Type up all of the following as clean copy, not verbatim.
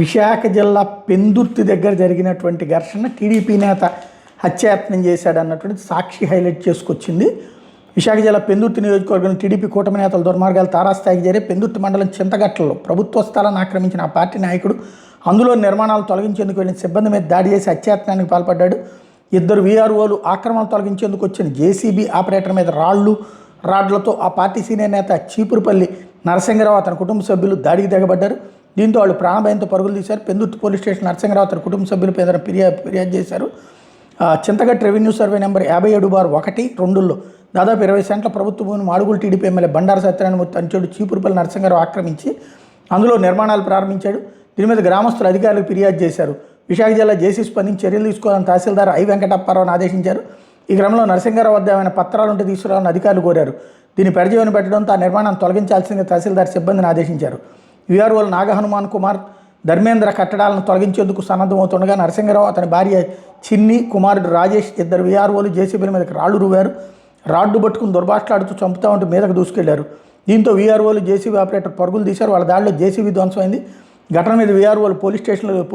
విశాఖ జిల్లా పెందుర్తి దగ్గర జరిగినటువంటి ఘర్షణ టీడీపీ నేత హత్యాయత్నం చేశాడన్నటువంటి సాక్షి హైలైట్ చేసుకొచ్చింది. విశాఖ జిల్లా పెందుర్తి నియోజకవర్గంలో టీడీపీ కూటమి నేతల దుర్మార్గాలు తారాస్థాయికి చేరే పెందుర్తి మండలం చింతగట్లలో ప్రభుత్వ స్థలాన్ని ఆక్రమించిన ఆ పార్టీ నాయకుడు అందులో నిర్మాణాలు తొలగించేందుకు వెళ్ళిన సిబ్బంది మీద దాడి చేసి హత్యాయత్నానికి పాల్పడ్డాడు. ఇద్దరు వీఆర్ఓలు ఆక్రమణలు తొలగించేందుకు వచ్చిన జేసీబీ ఆపరేటర్ మీద రాడ్లతో ఆ పార్టీ సీనియర్ నేత చీపురుపల్లి నరసింగరావు అతని కుటుంబ సభ్యులు దాడికి దిగబడ్డారు. దీంతో వాళ్ళు ప్రాణభయంతో పరుగులు తీశారు. పెందుర్తి పోలీస్ స్టేషన్ నరసింగరావు అతని కుటుంబ సభ్యులు పేద ఫిర్యాదు చేశారు. చింతగట్టు రెవెన్యూ సర్వే నెంబర్ 57/1-2లో దాదాపు 20 సెంట్ల ప్రభుత్వ భూమిని మాడుగుల టీడీపీ ఎమ్మెల్యే బండారు సత్యనారాయణమూర్తి అంచెడు చీపురుపల్లి నరసింగరావు ఆక్రమించి అందులో నిర్మాణాలు ప్రారంభించాడు. దీని మీద గ్రామస్తులు అధికారులకు ఫిర్యాదు చేశారు. విశాఖ జిల్లా జేసీ స్పందించి చర్యలు తీసుకోవాలని తహసీల్దార్ ఐ వెంకటప్పారావును ఆదేశించారు. ఈ క్రమంలో నరసింగరావు వద్ద ఏమైనా పత్రాలుంటే తీసుకురావాలని అధికారులు కోరారు. దీన్ని పరిచయం పెట్టడంతో ఆ నిర్మాణాన్ని తొలగించాల్సిందిగా తహసీల్దార్ సిబ్బందిని ఆదేశించారు. వీఆర్ఓలు నాగహనుమాన్ కుమార్ ధర్మేంద్ర కట్టడాలను తొలగించేందుకు సన్నద్ధమవుతుండగా నరసింగరావు అతని భార్య చిన్ని కుమారుడు రాజేష్ ఇద్దరు వీఆర్ఓలు జేసీబీల మీదకి రాళ్లు రువ్వారు. రాడ్డు పట్టుకుని దుర్భాషలాడుతూ చంపుతా ఉంటూ మీదకు దూసుకెళ్లారు. దీంతో వీఆర్ఓలు జేసీబీ ఆపరేటర్ పరుగులు తీశారు. వాళ్ళ దాడిలో జేసీబీ ధ్వంసమైంది. ఘటన మీద వీఆర్ఓలు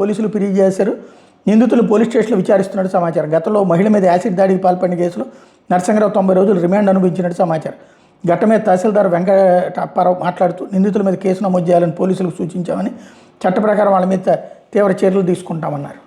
పోలీసులు ఫిర్యాదు చేశారు. నిందితులు పోలీస్ స్టేషన్లో విచారిస్తున్నట్టు సమాచారం. గతంలో మహిళ మీద యాసిడ్ దాడికి పాల్పడిన కేసులో నరసింగరావు 90 రోజులు రిమాండ్ అనుభవించినట్టు సమాచారం. ఘటన మీద తహసీల్దార్ వెంకటప్పారావు మాట్లాడుతూ నిందితుల మీద కేసు నమోదు చేయాలని పోలీసులకు సూచించామని, చట్ట ప్రకారం వాళ్ళ మీద తీవ్ర చర్యలు తీసుకుంటామన్నారు.